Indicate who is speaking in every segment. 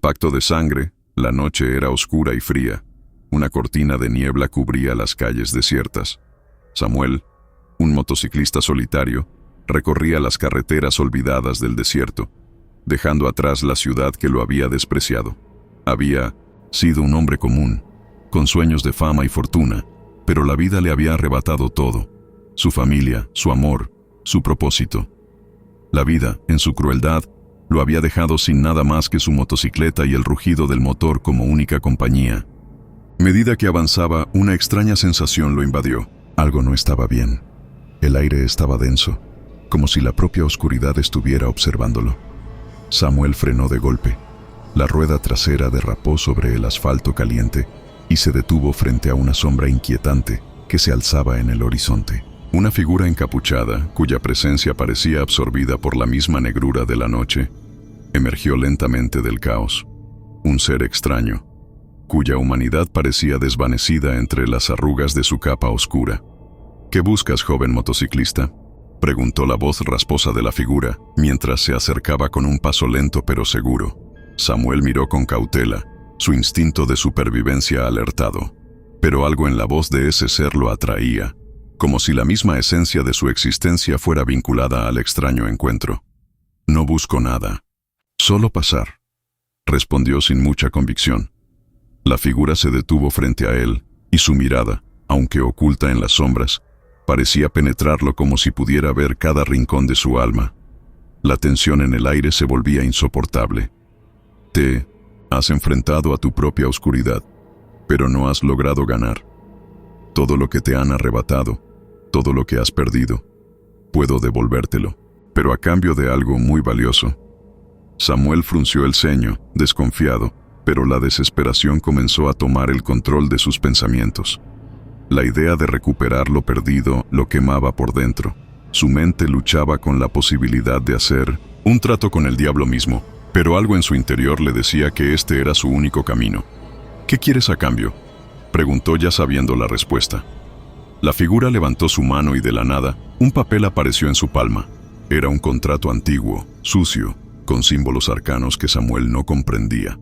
Speaker 1: pacto de sangre, la noche era oscura y fría. Una cortina de niebla cubría las calles desiertas. Samuel, un motociclista solitario, recorría las carreteras olvidadas del desierto, dejando atrás la ciudad que lo había despreciado. Había sido un hombre común, con sueños de fama y fortuna, pero la vida le había arrebatado todo: su familia, su amor, su propósito. La vida, en su crueldad, lo había dejado sin nada más que su motocicleta y el rugido del motor como única compañía. A medida que avanzaba, una extraña sensación lo invadió. Algo no estaba bien. El aire estaba denso, como si la propia oscuridad estuviera observándolo. Samuel frenó de golpe. La rueda trasera derrapó sobre el asfalto caliente y se detuvo frente a una sombra inquietante que se alzaba en el horizonte. Una figura encapuchada, cuya presencia parecía absorbida por la misma negrura de la noche, emergió lentamente del caos. Un ser extraño, cuya humanidad parecía desvanecida entre las arrugas de su capa oscura. «¿Qué buscas, joven motociclista?», preguntó la voz rasposa de la figura, mientras se acercaba con un paso lento pero seguro. Samuel miró con cautela, su instinto de supervivencia alertado. Pero algo en la voz de ese ser lo atraía, como si la misma esencia de su existencia fuera vinculada al extraño encuentro. «No busco nada, solo pasar», respondió sin mucha convicción. La figura se detuvo frente a él, y su mirada, aunque oculta en las sombras, parecía penetrarlo como si pudiera ver cada rincón de su alma. La tensión en el aire se volvía insoportable. «Te has enfrentado a tu propia oscuridad, pero no has logrado ganar. Todo lo que te han arrebatado, todo lo que has perdido, puedo devolvértelo, pero a cambio de algo muy valioso». Samuel frunció el ceño, desconfiado, pero la desesperación comenzó a tomar el control de sus pensamientos. La idea de recuperar lo perdido lo quemaba por dentro. Su mente luchaba con la posibilidad de hacer un trato con el diablo mismo, pero algo en su interior le decía que este era su único camino. «¿Qué quieres a cambio?», preguntó ya sabiendo la respuesta. La figura levantó su mano y de la nada, un papel apareció en su palma. Era un contrato antiguo, sucio, con símbolos arcanos que Samuel no comprendía.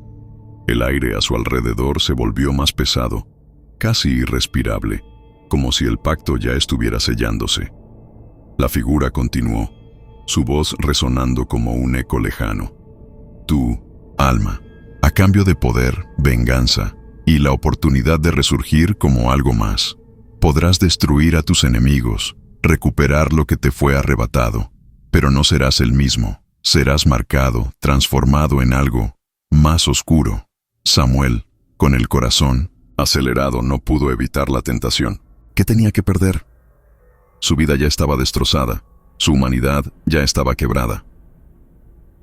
Speaker 1: El aire a su alrededor se volvió más pesado, casi irrespirable, como si el pacto ya estuviera sellándose. La figura continuó, su voz resonando como un eco lejano. «Tú, alma, a cambio de poder, venganza y la oportunidad de resurgir como algo más, podrás destruir a tus enemigos, recuperar lo que te fue arrebatado, pero no serás el mismo, serás marcado, transformado en algo más oscuro». Samuel, con el corazón acelerado, no pudo evitar la tentación. ¿Qué tenía que perder? Su vida ya estaba destrozada, su humanidad ya estaba quebrada.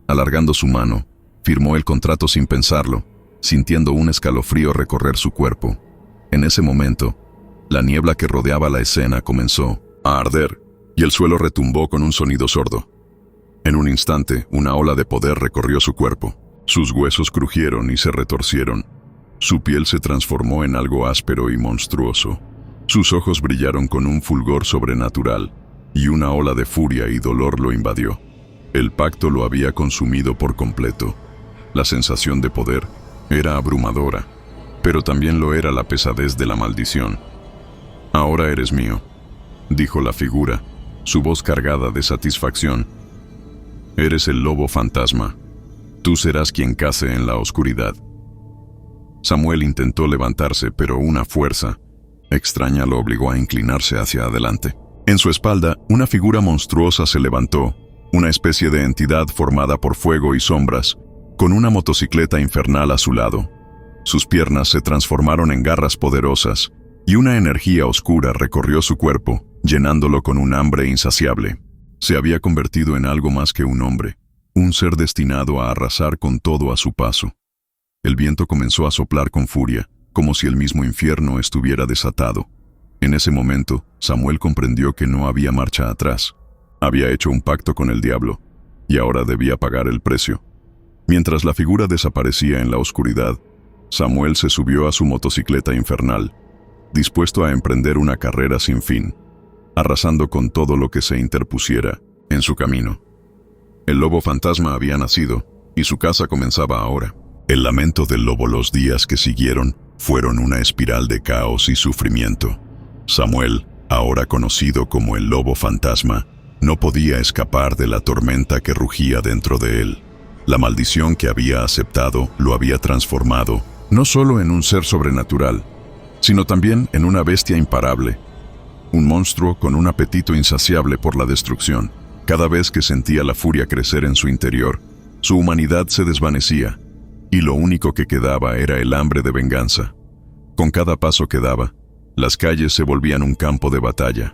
Speaker 1: Alargando su mano, firmó el contrato sin pensarlo, sintiendo un escalofrío recorrer su cuerpo. En ese momento, la niebla que rodeaba la escena comenzó a arder, y el suelo retumbó con un sonido sordo. En un instante, una ola de poder recorrió su cuerpo. Sus huesos crujieron y se retorcieron. Su piel se transformó en algo áspero y monstruoso. Sus ojos brillaron con un fulgor sobrenatural, y una ola de furia y dolor lo invadió. El pacto lo había consumido por completo. La sensación de poder era abrumadora, pero también lo era la pesadez de la maldición. «Ahora eres mío», dijo la figura, su voz cargada de satisfacción. «Eres el lobo fantasma. Tú serás quien cace en la oscuridad». Samuel intentó levantarse, pero una fuerza extraña lo obligó a inclinarse hacia adelante. En su espalda, una figura monstruosa se levantó, una especie de entidad formada por fuego y sombras, con una motocicleta infernal a su lado. Sus piernas se transformaron en garras poderosas, y una energía oscura recorrió su cuerpo, llenándolo con un hambre insaciable. Se había convertido en algo más que un hombre, un ser destinado a arrasar con todo a su paso. El viento comenzó a soplar con furia, como si el mismo infierno estuviera desatado. En ese momento, Samuel comprendió que no había marcha atrás. Había hecho un pacto con el diablo, y ahora debía pagar el precio. Mientras la figura desaparecía en la oscuridad, Samuel se subió a su motocicleta infernal, dispuesto a emprender una carrera sin fin, arrasando con todo lo que se interpusiera en su camino. El lobo fantasma había nacido, y su caza comenzaba ahora. El lamento del lobo los días que siguieron fueron una espiral de caos y sufrimiento. Samuel, ahora conocido como el lobo fantasma, no podía escapar de la tormenta que rugía dentro de él. La maldición que había aceptado lo había transformado, no solo en un ser sobrenatural, sino también en una bestia imparable, un monstruo con un apetito insaciable por la destrucción. Cada vez que sentía la furia crecer en su interior, su humanidad se desvanecía, y lo único que quedaba era el hambre de venganza. Con cada paso que daba, las calles se volvían un campo de batalla.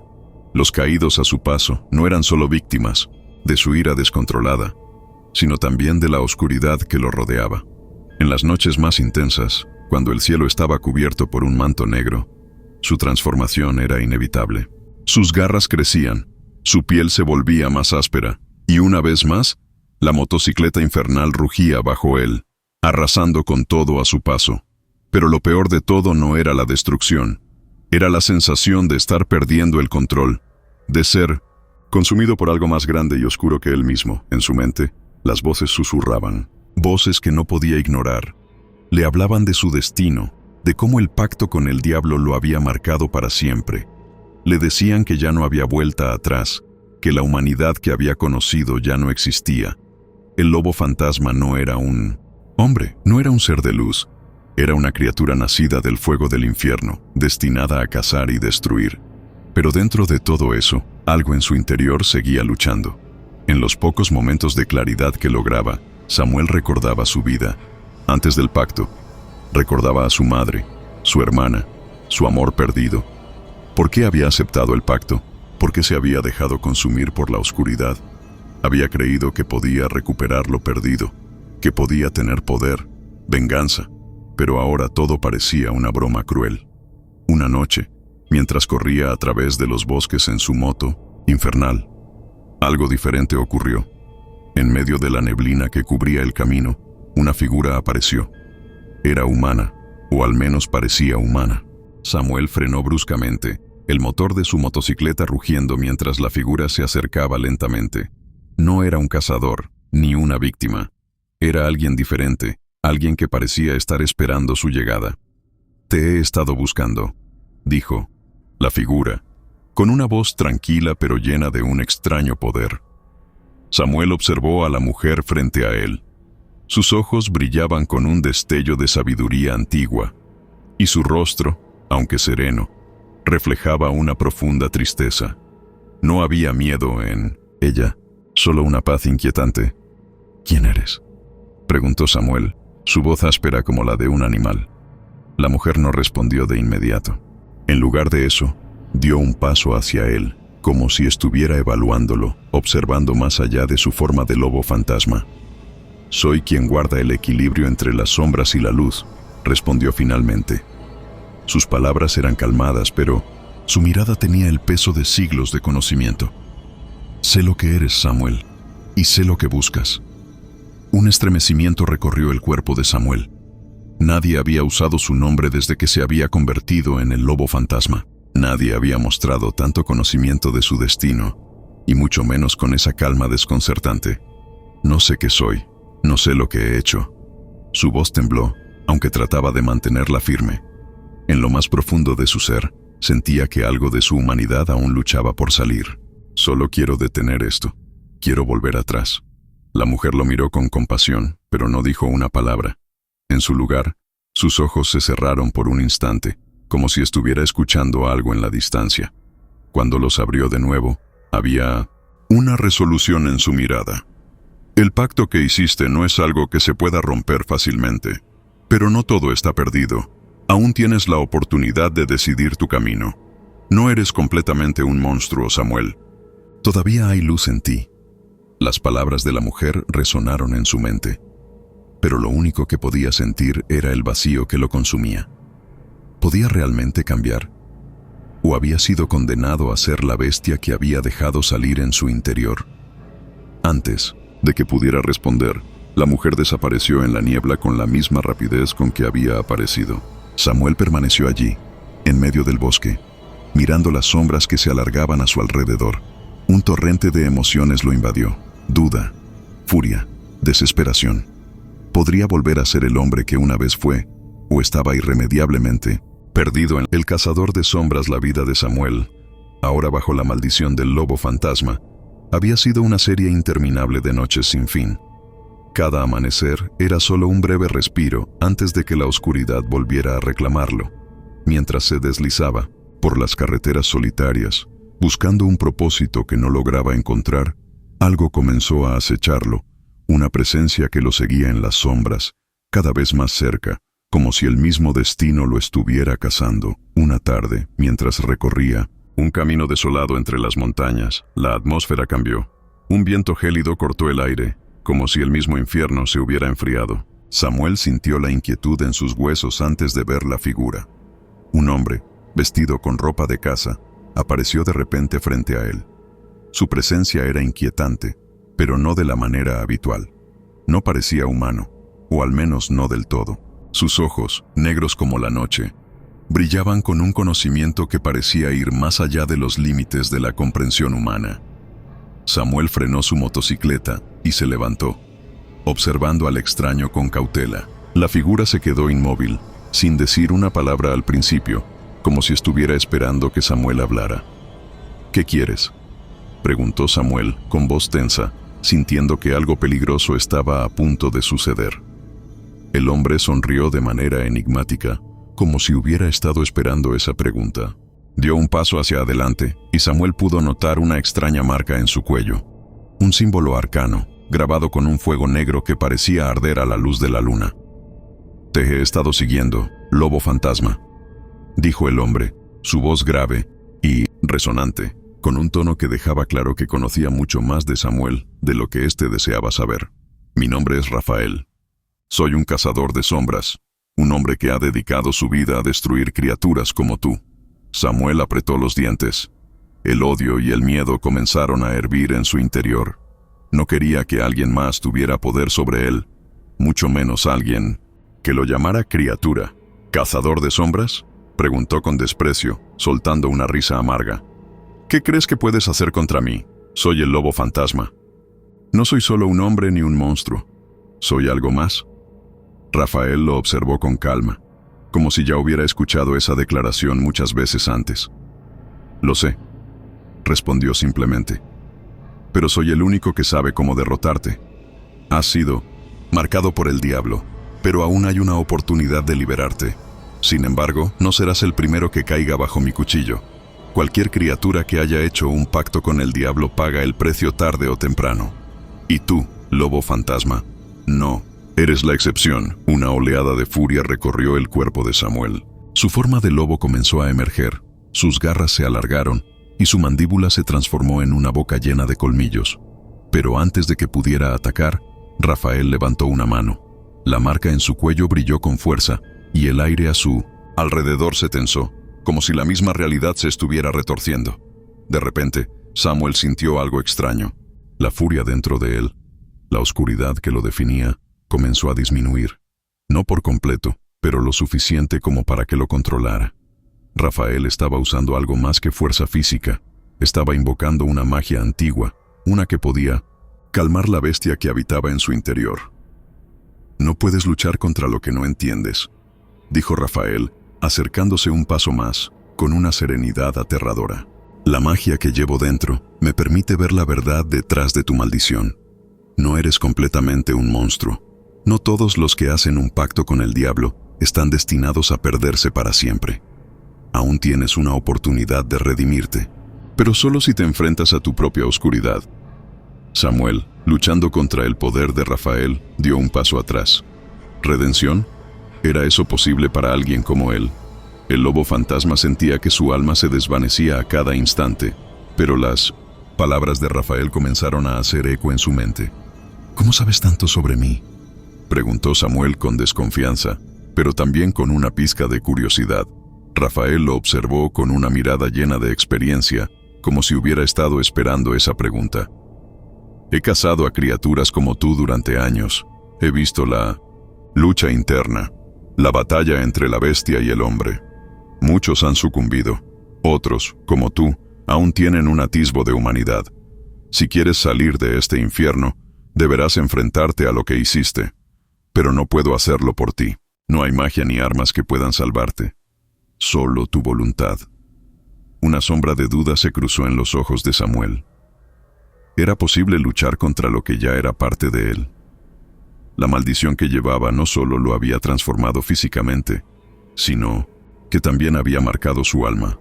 Speaker 1: Los caídos a su paso no eran solo víctimas de su ira descontrolada, sino también de la oscuridad que lo rodeaba. En las noches más intensas, cuando el cielo estaba cubierto por un manto negro, su transformación era inevitable. Sus garras crecían, su piel se volvía más áspera, y una vez más, la motocicleta infernal rugía bajo él, arrasando con todo a su paso. Pero lo peor de todo no era la destrucción, era la sensación de estar perdiendo el control, de ser consumido por algo más grande y oscuro que él mismo. En su mente, las voces susurraban, voces que no podía ignorar. Le hablaban de su destino, de cómo el pacto con el diablo lo había marcado para siempre. Le decían que ya no había vuelta atrás, que la humanidad que había conocido ya no existía. El lobo fantasma no era un hombre, no era un ser de luz. Era una criatura nacida del fuego del infierno, destinada a cazar y destruir. Pero dentro de todo eso, algo en su interior seguía luchando. En los pocos momentos de claridad que lograba, Samuel recordaba su vida. Antes del pacto, recordaba a su madre, su hermana, su amor perdido. ¿Por qué había aceptado el pacto? ¿Por qué se había dejado consumir por la oscuridad? Había creído que podía recuperar lo perdido, que podía tener poder, venganza. Pero ahora todo parecía una broma cruel. Una noche, mientras corría a través de los bosques en su moto infernal, algo diferente ocurrió. En medio de la neblina que cubría el camino, una figura apareció. Era humana, o al menos parecía humana. Samuel frenó bruscamente, el motor de su motocicleta rugiendo mientras la figura se acercaba lentamente. No era un cazador, ni una víctima. Era alguien diferente, alguien que parecía estar esperando su llegada. «Te he estado buscando», dijo la figura, con una voz tranquila pero llena de un extraño poder. Samuel observó a la mujer frente a él. Sus ojos brillaban con un destello de sabiduría antigua, y su rostro, aunque sereno, reflejaba una profunda tristeza. No había miedo en ella, solo una paz inquietante. «¿Quién eres?», preguntó Samuel, su voz áspera como la de un animal. La mujer no respondió de inmediato. En lugar de eso, dio un paso hacia él, como si estuviera evaluándolo, observando más allá de su forma de lobo fantasma. «Soy quien guarda el equilibrio entre las sombras y la luz», respondió finalmente. Sus palabras eran calmadas, pero su mirada tenía el peso de siglos de conocimiento. «Sé lo que eres, Samuel, y sé lo que buscas». Un estremecimiento recorrió el cuerpo de Samuel. Nadie había usado su nombre desde que se había convertido en el lobo fantasma. Nadie había mostrado tanto conocimiento de su destino, y mucho menos con esa calma desconcertante. «No sé qué soy, no sé lo que he hecho». Su voz tembló, aunque trataba de mantenerla firme. En lo más profundo de su ser, sentía que algo de su humanidad aún luchaba por salir. «Solo quiero detener esto. Quiero volver atrás». La mujer lo miró con compasión, pero no dijo una palabra. En su lugar, sus ojos se cerraron por un instante, como si estuviera escuchando algo en la distancia. Cuando los abrió de nuevo, había una resolución en su mirada. «El pacto que hiciste no es algo que se pueda romper fácilmente, pero no todo está perdido. Aún tienes la oportunidad de decidir tu camino. No eres completamente un monstruo, Samuel. Todavía hay luz en ti». Las palabras de la mujer resonaron en su mente, pero lo único que podía sentir era el vacío que lo consumía. ¿Podía realmente cambiar? ¿O había sido condenado a ser la bestia que había dejado salir en su interior? Antes de que pudiera responder, la mujer desapareció en la niebla con la misma rapidez con que había aparecido. Samuel permaneció allí, en medio del bosque, mirando las sombras que se alargaban a su alrededor. Un torrente de emociones lo invadió. Duda, furia, desesperación. podría volver a ser el hombre que una vez fue, o estaba irremediablemente perdido en el cazador de sombras. La vida de Samuel, ahora bajo la maldición del lobo fantasma, había sido una serie interminable de noches sin fin. Cada amanecer era solo un breve respiro antes de que la oscuridad volviera a reclamarlo. Mientras se deslizaba por las carreteras solitarias, buscando un propósito que no lograba encontrar, algo comenzó a acecharlo, una presencia que lo seguía en las sombras, cada vez más cerca, como si el mismo destino lo estuviera cazando. Una tarde, mientras recorría un camino desolado entre las montañas, la atmósfera cambió. Un viento gélido cortó el aire, como si el mismo infierno se hubiera enfriado. Samuel sintió la inquietud en sus huesos antes de ver la figura. Un hombre, vestido con ropa de caza, apareció de repente frente a él. Su presencia era inquietante, pero no de la manera habitual. No parecía humano, o al menos no del todo. Sus ojos, negros como la noche, brillaban con un conocimiento que parecía ir más allá de los límites de la comprensión humana. Samuel frenó su motocicleta y se levantó, observando al extraño con cautela. La figura se quedó inmóvil, sin decir una palabra al principio, como si estuviera esperando que Samuel hablara. «¿Qué quieres?», preguntó Samuel con voz tensa, sintiendo que algo peligroso estaba a punto de suceder. El hombre sonrió de manera enigmática, como si hubiera estado esperando esa pregunta. Dio un paso hacia adelante, y Samuel pudo notar una extraña marca en su cuello. Un símbolo arcano, grabado con un fuego negro que parecía arder a la luz de la luna. «Te he estado siguiendo, lobo fantasma», dijo el hombre, su voz grave y resonante, con un tono que dejaba claro que conocía mucho más de Samuel de lo que éste deseaba saber. «Mi nombre es Rafael. Soy un cazador de sombras, un hombre que ha dedicado su vida a destruir criaturas como tú». Samuel apretó los dientes. El odio y el miedo comenzaron a hervir en su interior. No quería que alguien más tuviera poder sobre él, mucho menos alguien que lo llamara criatura. «¿Cazador de sombras?», preguntó con desprecio, soltando una risa amarga. «¿Qué crees que puedes hacer contra mí? Soy el lobo fantasma. No soy solo un hombre ni un monstruo. Soy algo más». Rafael lo observó con calma, como si ya hubiera escuchado esa declaración muchas veces antes. «Lo sé», respondió simplemente. «Pero soy el único que sabe cómo derrotarte. Has sido marcado por el diablo, pero aún hay una oportunidad de liberarte. Sin embargo, no serás el primero que caiga bajo mi cuchillo. Cualquier criatura que haya hecho un pacto con el diablo paga el precio tarde o temprano. Y tú, lobo fantasma, no eres la excepción». Una oleada de furia recorrió el cuerpo de Samuel. Su forma de lobo comenzó a emerger, sus garras se alargaron y su mandíbula se transformó en una boca llena de colmillos. Pero antes de que pudiera atacar, Rafael levantó una mano. La marca en su cuello brilló con fuerza y el aire a su alrededor se tensó, como si la misma realidad se estuviera retorciendo. De repente, Samuel sintió algo extraño. La furia dentro de él, la oscuridad que lo definía, comenzó a disminuir. No por completo, pero lo suficiente como para que lo controlara. Rafael estaba usando algo más que fuerza física. Estaba invocando una magia antigua, una que podía calmar la bestia que habitaba en su interior. «No puedes luchar contra lo que no entiendes», dijo Rafael, acercándose un paso más, con una serenidad aterradora. «La magia que llevo dentro me permite ver la verdad detrás de tu maldición. No eres completamente un monstruo. No todos los que hacen un pacto con el diablo están destinados a perderse para siempre. Aún tienes una oportunidad de redimirte, pero solo si te enfrentas a tu propia oscuridad». Samuel, luchando contra el poder de Rafael, dio un paso atrás. ¿Redención? ¿Era eso posible para alguien como él? El lobo fantasma sentía que su alma se desvanecía a cada instante, pero las palabras de Rafael comenzaron a hacer eco en su mente. «¿Cómo sabes tanto sobre mí?», preguntó Samuel con desconfianza, pero también con una pizca de curiosidad. Rafael lo observó con una mirada llena de experiencia, como si hubiera estado esperando esa pregunta. «He cazado a criaturas como tú durante años. He visto la lucha interna, la batalla entre la bestia y el hombre. Muchos han sucumbido. Otros, como tú, aún tienen un atisbo de humanidad. Si quieres salir de este infierno, deberás enfrentarte a lo que hiciste. pero no puedo hacerlo por ti. No hay magia ni armas que puedan salvarte. Solo tu voluntad. Una sombra de duda se cruzó en los ojos de Samuel. Era posible luchar contra lo que ya era parte de él. La maldición que llevaba no solo lo había transformado físicamente, sino que también había marcado su alma.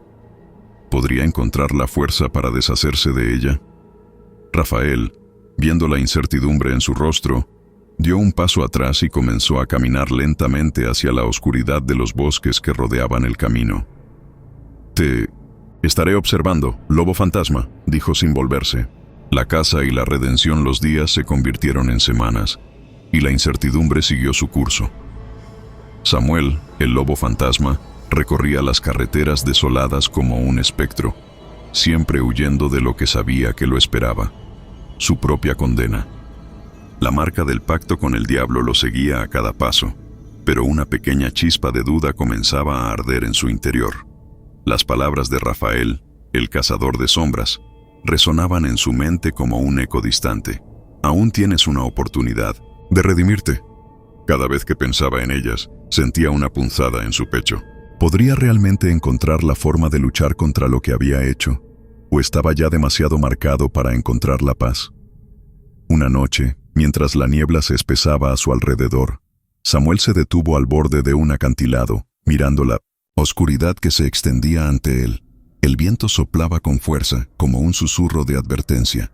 Speaker 1: ¿Podría encontrar la fuerza para deshacerse de ella? Rafael, viendo la incertidumbre en su rostro, dio un paso atrás y comenzó a caminar lentamente hacia la oscuridad de los bosques que rodeaban el camino. «Te estaré observando, lobo fantasma», dijo sin volverse. La caza y la redención, los días se convirtieron en semanas, y la incertidumbre siguió su curso. Samuel, el lobo fantasma, recorría las carreteras desoladas como un espectro, siempre huyendo de lo que sabía que lo esperaba, su propia condena. La marca del pacto con el diablo lo seguía a cada paso, pero una pequeña chispa de duda comenzaba a arder en su interior. Las palabras de Rafael, el cazador de sombras, resonaban en su mente como un eco distante. Aún tienes una oportunidad de redimirte. Cada vez que pensaba en ellas, sentía una punzada en su pecho. ¿Podría realmente encontrar la forma de luchar contra lo que había hecho? ¿O estaba ya demasiado marcado para encontrar la paz? Una noche, mientras la niebla se espesaba a su alrededor, Samuel se detuvo al borde de un acantilado, mirando la oscuridad que se extendía ante él. El viento soplaba con fuerza, como un susurro de advertencia.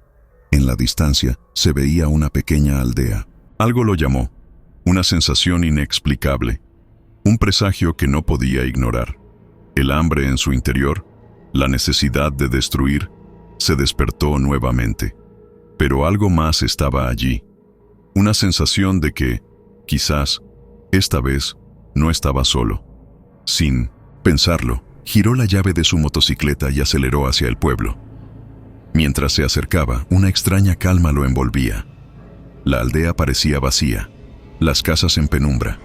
Speaker 1: En la distancia se veía una pequeña aldea. Algo lo llamó, una sensación inexplicable, un presagio que no podía ignorar. El hambre en su interior, la necesidad de destruir, se despertó nuevamente. Pero algo más estaba allí, una sensación de que, quizás, esta vez, no estaba solo. Sin pensarlo, giró la llave de su motocicleta y aceleró hacia el pueblo. Mientras se acercaba, una extraña calma lo envolvía. La aldea parecía vacía, las casas en penumbra,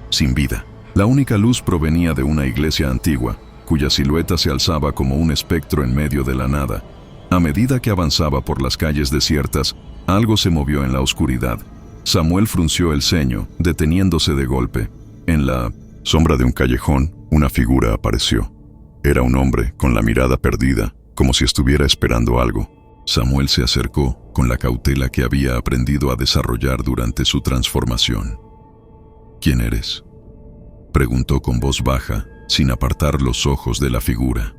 Speaker 1: sin vida. La única luz provenía de una iglesia antigua, cuya silueta se alzaba como un espectro en medio de la nada. A medida que avanzaba por las calles desiertas, algo se movió en la oscuridad. Samuel frunció el ceño, deteniéndose de golpe. En la sombra de un callejón, una figura apareció. Era un hombre, con la mirada perdida, como si estuviera esperando algo. Samuel se acercó con la cautela que había aprendido a desarrollar durante su transformación. «¿Quién eres?», preguntó con voz baja, sin apartar los ojos de la figura.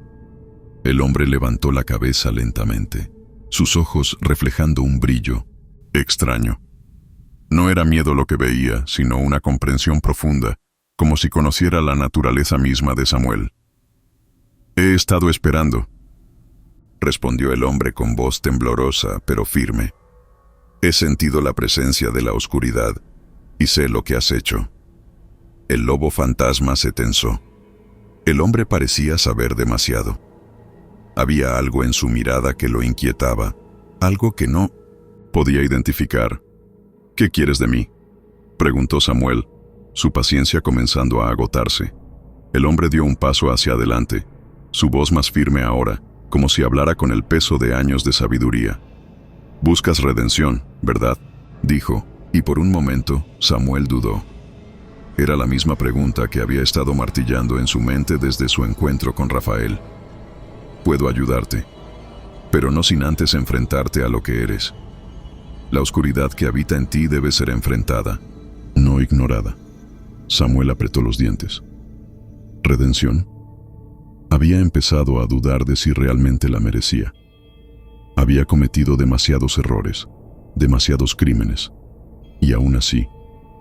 Speaker 1: El hombre levantó la cabeza lentamente, sus ojos reflejando un brillo extraño. No era miedo lo que veía, sino una comprensión profunda, como si conociera la naturaleza misma de Samuel. «He estado esperando», respondió el hombre con voz temblorosa pero firme. «He sentido la presencia de la oscuridad y sé lo que has hecho». El lobo fantasma se tensó. El hombre parecía saber demasiado. Había algo en su mirada que lo inquietaba, algo que no podía identificar. «¿Qué quieres de mí?», preguntó Samuel, su paciencia comenzando a agotarse. El hombre dio un paso hacia adelante, su voz más firme ahora, como si hablara con el peso de años de sabiduría. «Buscas redención, ¿verdad?», dijo, y por un momento Samuel dudó. Era la misma pregunta que había estado martillando en su mente desde su encuentro con Rafael. «Puedo ayudarte, pero no sin antes enfrentarte a lo que eres. La oscuridad que habita en ti debe ser enfrentada, no ignorada». Samuel apretó los dientes. ¿Redención? Había empezado a dudar de si realmente la merecía. Había cometido demasiados errores, demasiados crímenes, y aún así,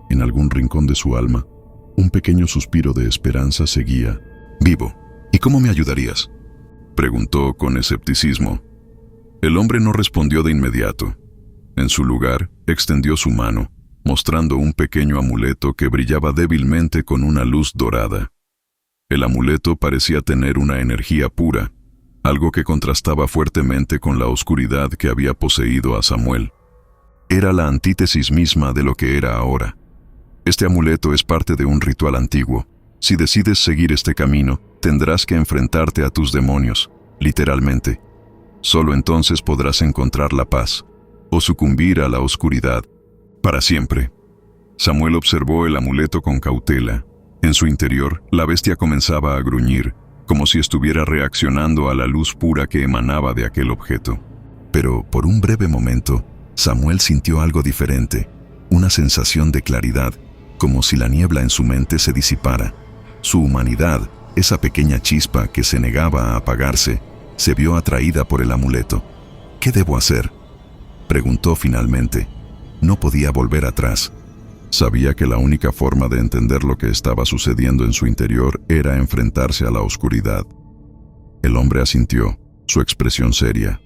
Speaker 1: en algún rincón de su alma, un pequeño suspiro de esperanza seguía vivo. «¿Y cómo me ayudarías?», preguntó con escepticismo. El hombre no respondió de inmediato. En su lugar, extendió su mano, mostrando un pequeño amuleto que brillaba débilmente con una luz dorada. El amuleto parecía tener una energía pura, algo que contrastaba fuertemente con la oscuridad que había poseído a Samuel. Era la antítesis misma de lo que era ahora. Este amuleto es parte de un ritual antiguo. Si decides seguir este camino, tendrás que enfrentarte a tus demonios, literalmente. Solo entonces podrás encontrar la paz, o sucumbir a la oscuridad, para siempre. Samuel observó el amuleto con cautela. En su interior, la bestia comenzaba a gruñir, como si estuviera reaccionando a la luz pura que emanaba de aquel objeto. Pero por un breve momento, Samuel sintió algo diferente, una sensación de claridad, como si la niebla en su mente se disipara. Su humanidad, esa pequeña chispa que se negaba a apagarse, se vio atraída por el amuleto. ¿Qué debo hacer?, preguntó finalmente. No podía volver atrás. Sabía que la única forma de entender lo que estaba sucediendo en su interior era enfrentarse a la oscuridad. El hombre asintió, su expresión seria.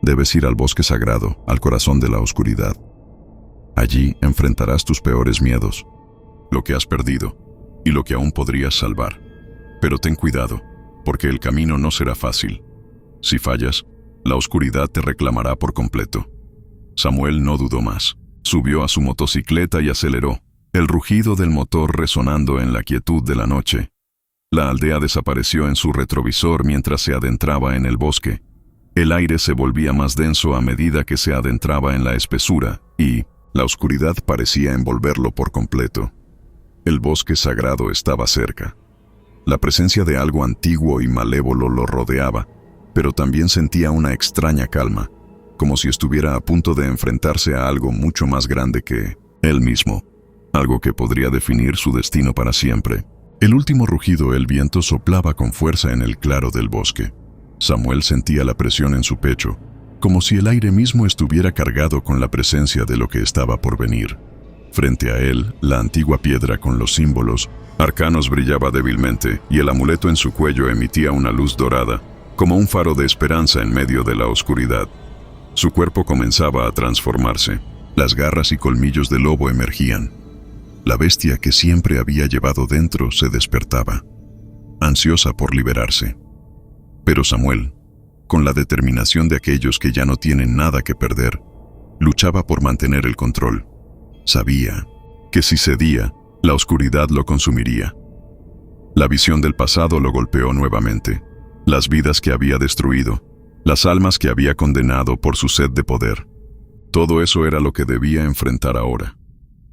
Speaker 1: Debes ir al bosque sagrado, al corazón de la oscuridad. Allí enfrentarás tus peores miedos, lo que has perdido y lo que aún podrías salvar. Pero ten cuidado, porque el camino no será fácil. Si fallas, la oscuridad te reclamará por completo. Samuel no dudó más. Subió a su motocicleta y aceleró, el rugido del motor resonando en la quietud de la noche. La aldea desapareció en su retrovisor mientras se adentraba en el bosque. El aire se volvía más denso a medida que se adentraba en la espesura, y la oscuridad parecía envolverlo por completo. El bosque sagrado estaba cerca. La presencia de algo antiguo y malévolo lo rodeaba, pero también sentía una extraña calma, como si estuviera a punto de enfrentarse a algo mucho más grande que él mismo, algo que podría definir su destino para siempre. El último rugido, el viento soplaba con fuerza en el claro del bosque. Samuel sentía la presión en su pecho, como si el aire mismo estuviera cargado con la presencia de lo que estaba por venir. Frente a él, la antigua piedra con los símbolos arcanos brillaba débilmente y el amuleto en su cuello emitía una luz dorada, como un faro de esperanza en medio de la oscuridad. Su cuerpo comenzaba a transformarse. Las garras y colmillos del lobo emergían. La bestia que siempre había llevado dentro se despertaba, ansiosa por liberarse. Pero Samuel, con la determinación de aquellos que ya no tienen nada que perder, luchaba por mantener el control. Sabía que si cedía, la oscuridad lo consumiría. La visión del pasado lo golpeó nuevamente. Las vidas que había destruido, las almas que había condenado por su sed de poder. Todo eso era lo que debía enfrentar ahora.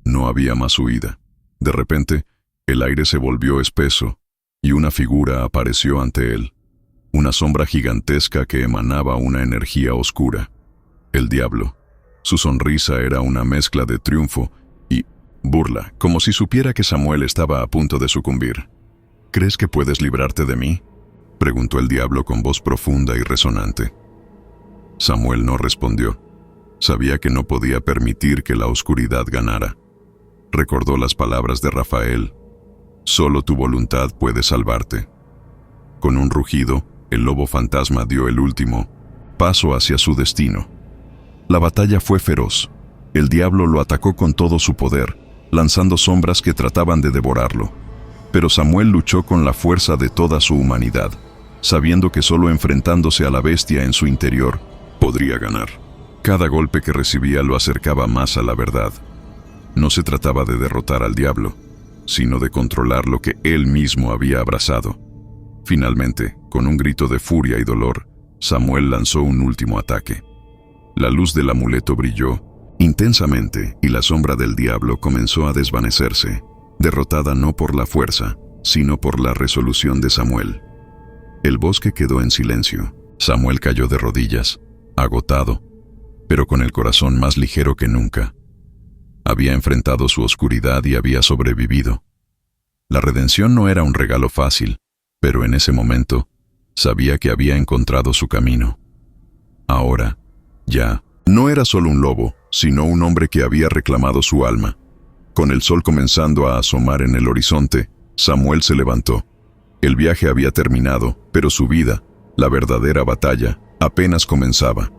Speaker 1: No había más huida. De repente, el aire se volvió espeso y una figura apareció ante él. Una sombra gigantesca que emanaba una energía oscura. El diablo. Su sonrisa era una mezcla de triunfo y burla, como si supiera que Samuel estaba a punto de sucumbir. ¿Crees que puedes librarte de mí?, preguntó el diablo con voz profunda y resonante. Samuel no respondió. Sabía que no podía permitir que la oscuridad ganara. Recordó las palabras de Rafael: solo tu voluntad puede salvarte. Con un rugido, el lobo fantasma dio el último paso hacia su destino. La batalla fue feroz. El diablo lo atacó con todo su poder, lanzando sombras que trataban de devorarlo. Pero Samuel luchó con la fuerza de toda su humanidad, sabiendo que solo enfrentándose a la bestia en su interior podría ganar. Cada golpe que recibía lo acercaba más a la verdad. No se trataba de derrotar al diablo, sino de controlar lo que él mismo había abrazado. Finalmente, con un grito de furia y dolor, Samuel lanzó un último ataque. La luz del amuleto brilló intensamente y la sombra del diablo comenzó a desvanecerse, derrotada no por la fuerza, sino por la resolución de Samuel. El bosque quedó en silencio. Samuel cayó de rodillas, agotado, pero con el corazón más ligero que nunca. Había enfrentado su oscuridad y había sobrevivido. La redención no era un regalo fácil, pero en ese momento sabía que había encontrado su camino. Ahora, ya, no era solo un lobo, sino un hombre que había reclamado su alma. Con el sol comenzando a asomar en el horizonte, Samuel se levantó. El viaje había terminado, pero su vida, la verdadera batalla, apenas comenzaba.